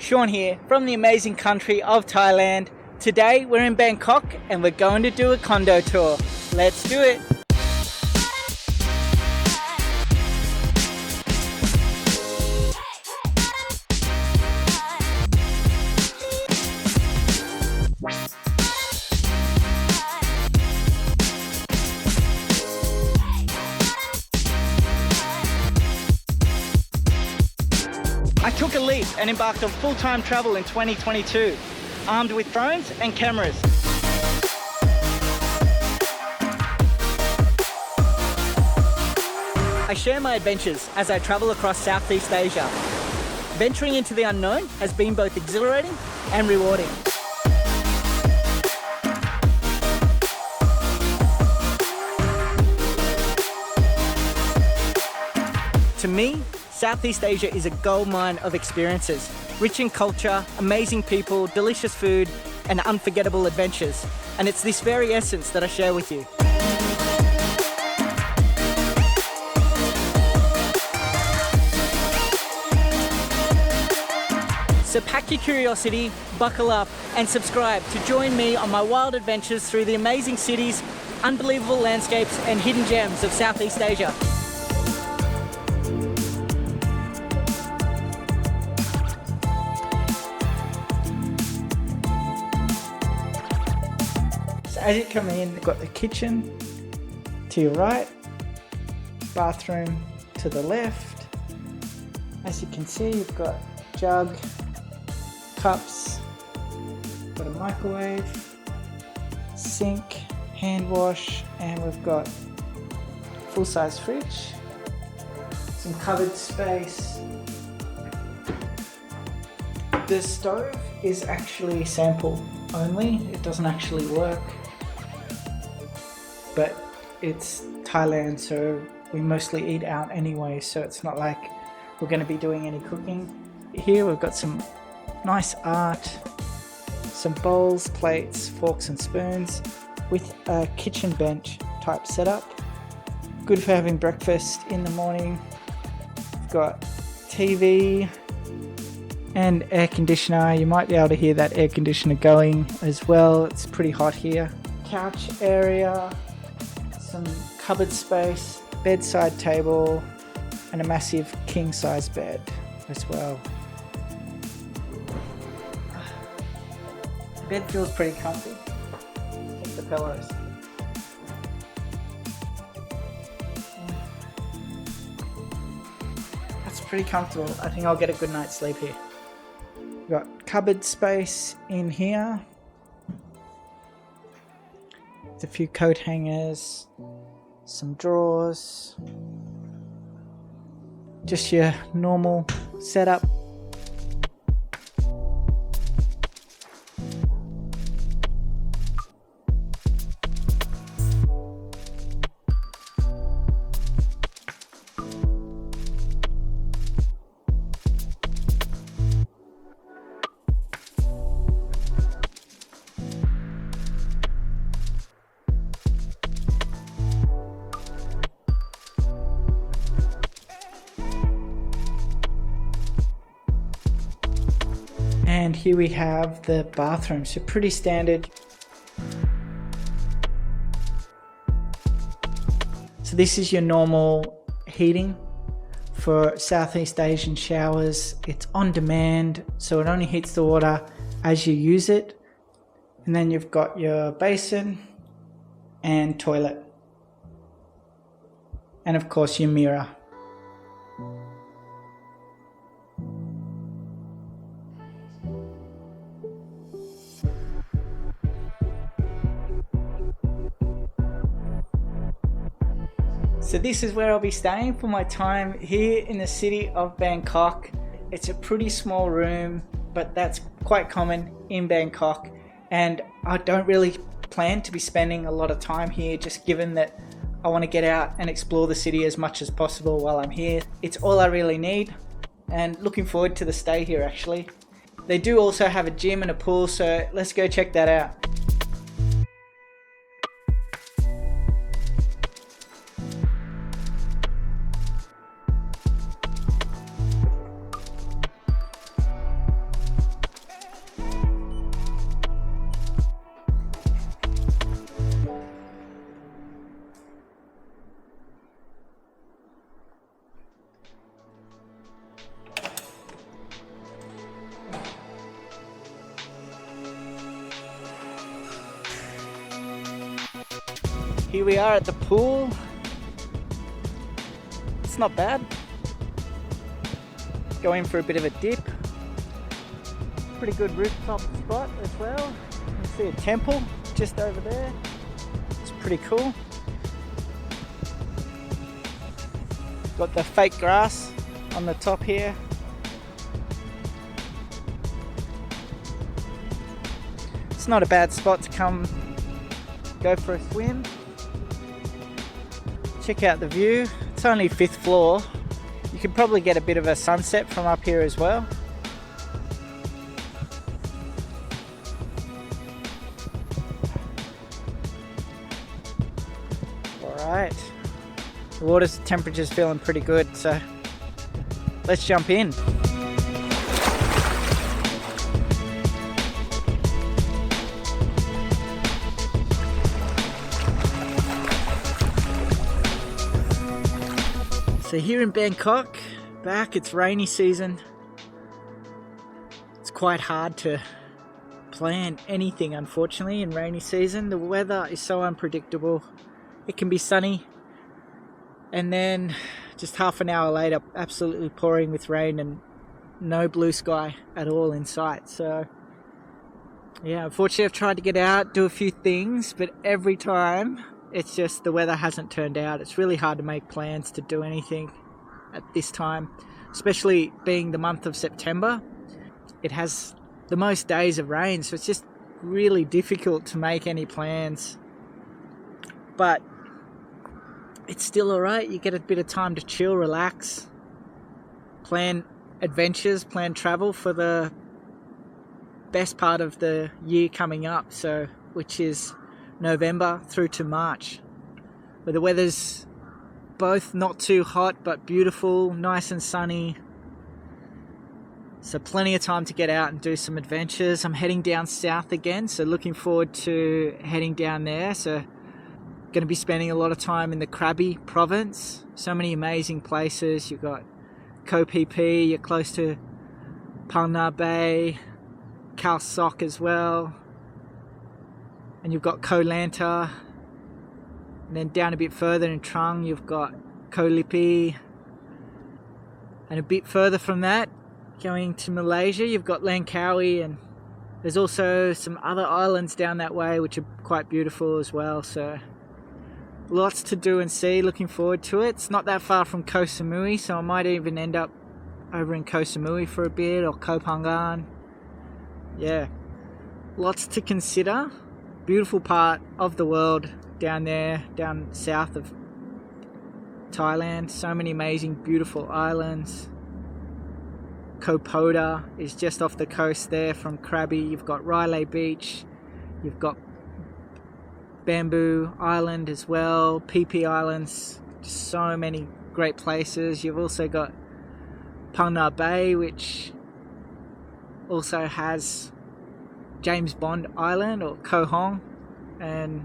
Sean here from the amazing country of Thailand. Today we're in Bangkok and we're going to do a condo tour. Let's do it! I took a leap and embarked on full-time travel in 2022, armed with drones and cameras. I share my adventures as I travel across Southeast Asia. Venturing into the unknown has been both exhilarating and rewarding. To me, Southeast Asia is a goldmine of experiences, rich in culture, amazing people, delicious food, and unforgettable adventures. And it's this very essence that I share with you. So pack your curiosity, buckle up, and subscribe to join me on my wild adventures through the amazing cities, unbelievable landscapes, and hidden gems of Southeast Asia. As you come in, you've got the kitchen to your right, bathroom to the left. As you can see, you've got jug, cups, got a microwave, sink, hand wash, and we've got full-size fridge, some cupboard space. The stove is actually sample only, it doesn't actually work. But it's Thailand, so we mostly eat out anyway, so it's not like we're going to be doing any cooking. Here we've got some nice art, some bowls, plates, forks and spoons with a kitchen bench type setup. Good for having breakfast in the morning. We've got TV and air conditioner. You might be able to hear that air conditioner going as well. It's pretty hot here. Couch area, some cupboard space, bedside table, and a massive king-size bed as well. The bed feels pretty comfy. Check the pillows. That's pretty comfortable. I think I'll get a good night's sleep here. We've got cupboard space in here. A few coat hangers, some drawers, just your normal setup. And here we have the bathroom, so pretty standard. So this is your normal heating for Southeast Asian showers. It's on demand, so it only heats the water as you use it. And then you've got your basin and toilet. And of course your mirror. So this is where I'll be staying for my time here in the city of Bangkok. It's a pretty small room, but that's quite common in Bangkok. And I don't really plan to be spending a lot of time here, just given that I want to get out and explore the city as much as possible while I'm here. It's all I really need, and looking forward to the stay here actually. They do also have a gym and a pool, so let's go check that out. Here we are at the pool. It's not bad. Go in for a bit of a dip. Pretty good rooftop spot as well. You can see a temple just over there. It's pretty cool. Got the fake grass on the top here. It's not a bad spot to come go for a swim. Check out the view. It's only 5th floor. You could probably get a bit of a sunset from up here as well. Alright. The water's temperature's feeling pretty good, so let's jump in. So here in Bangkok, it's rainy season. It's quite hard to plan anything, unfortunately, in rainy season. The weather is so unpredictable. It can be sunny, and then just half an hour later, absolutely pouring with rain and no blue sky at all in sight. So yeah, unfortunately I've tried to get out, do a few things, but every time it's just the weather hasn't turned out. It's really hard to make plans to do anything at this time, especially being the month of September. It has the most days of rain, so it's just really difficult to make any plans. But it's still alright. You get a bit of time to chill, relax, plan adventures, plan travel for the best part of the year coming up, so which is November through to March, where the weather's both not too hot but beautiful, nice and sunny. So plenty of time to get out and do some adventures. I'm heading down south again, so looking forward to heading down there. So going to be spending a lot of time in the Krabi province. So many amazing places. You've got Koh Phi Phi, you're close to Phang Nga Bay, Khao Sok as well. And you've got Koh Lanta. And then down a bit further in Trang, you've got Koh Lipi. And a bit further from that, going to Malaysia, you've got Langkawi, and there's also some other islands down that way which are quite beautiful as well. So lots to do and see, looking forward to it. It's not that far from Koh Samui, so I might even end up over in Koh Samui for a bit, or Koh Phangan. Yeah, lots to consider. Beautiful part of the world down there, down south of Thailand. So many amazing, beautiful islands. Koh Phoda is just off the coast there from Krabi. You've got Riley Beach. You've got Bamboo Island as well. Phi Phi Islands. Just so many great places. You've also got Phang Nga Bay, which also has James Bond Island, or Koh Hong, and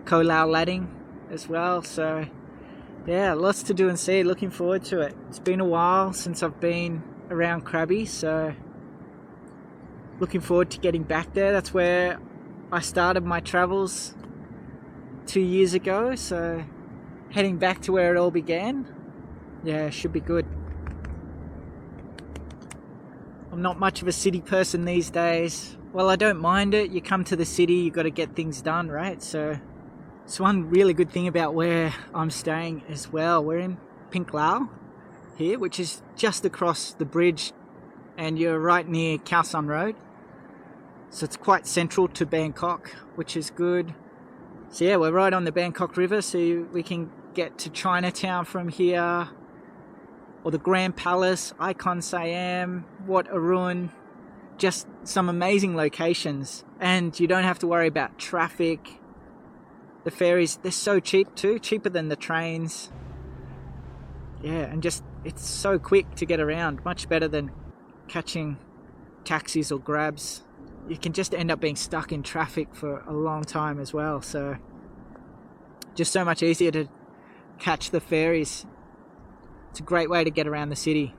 Koh Lao Lading as well. So yeah, lots to do and see. Looking forward to it. It's been a while since I've been around Krabi, so looking forward to getting back there. That's where I started my travels 2 years ago, so heading back to where it all began. Yeah, should be good. I'm not much of a city person these days. Well, I don't mind it. You come to the city, you got to get things done, right? So it's one really good thing about where I'm staying as well. We're in Pink Lao here, which is just across the bridge, and you're right near Khao San Road. So it's quite central to Bangkok, which is good. So yeah, we're right on the Bangkok River, so we can get to Chinatown from here, or the Grand Palace, Icon Siam, Wat Arun. Just some amazing locations, and you don't have to worry about traffic. The ferries, they're so cheap too, cheaper than the trains. Yeah, and just it's so quick to get around, much better than catching taxis or grabs. You can just end up being stuck in traffic for a long time as well, so just so much easier to catch the ferries. It's a great way to get around the city.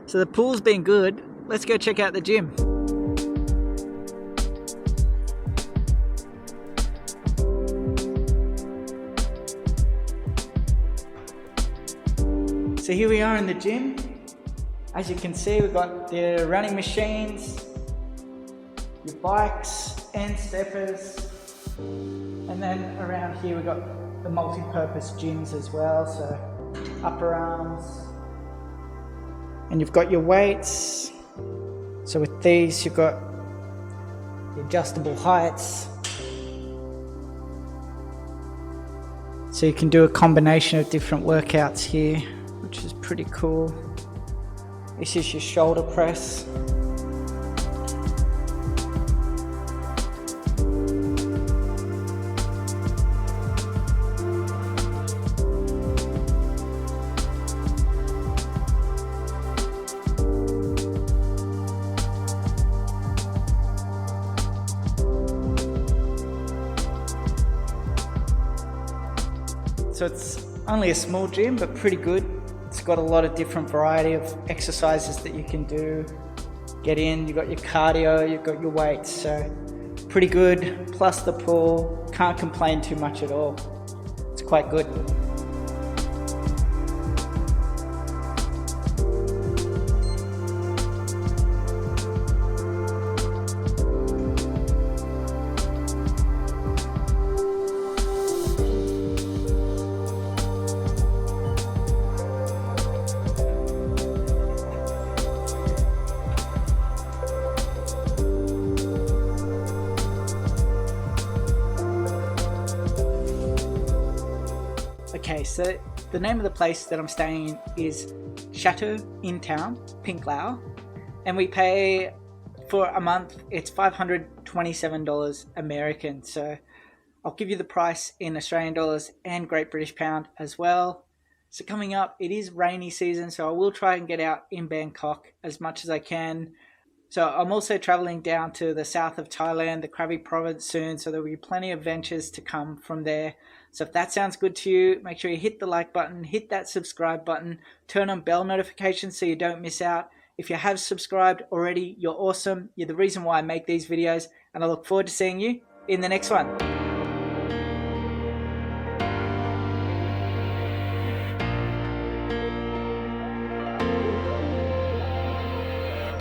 So the pool's been good. Let's go check out the gym. So here we are in the gym. As you can see, we've got the running machines, your bikes and steppers, and then around here we've got the multi-purpose gyms as well, so upper arms, and you've got your weights. So with these you've got the adjustable heights, so you can do a combination of different workouts here, which is pretty cool. This is your shoulder press. So it's only a small gym, but pretty good. It's got a lot of different variety of exercises that you can do. Get in, you've got your cardio, you've got your weights, so pretty good. Plus the pool, can't complain too much at all. It's quite good. Okay, so the name of the place that I'm staying in is Chateau in Town, Pinklao, and we pay for a month, it's $527 American, so I'll give you the price in Australian dollars and Great British Pound as well. So coming up, it is rainy season, so I will try and get out in Bangkok as much as I can. So I'm also traveling down to the south of Thailand, the Krabi province soon, so there'll be plenty of ventures to come from there. So if that sounds good to you, make sure you hit the like button, hit that subscribe button, turn on bell notifications so you don't miss out. If you have subscribed already, you're awesome. You're the reason why I make these videos, and I look forward to seeing you in the next one.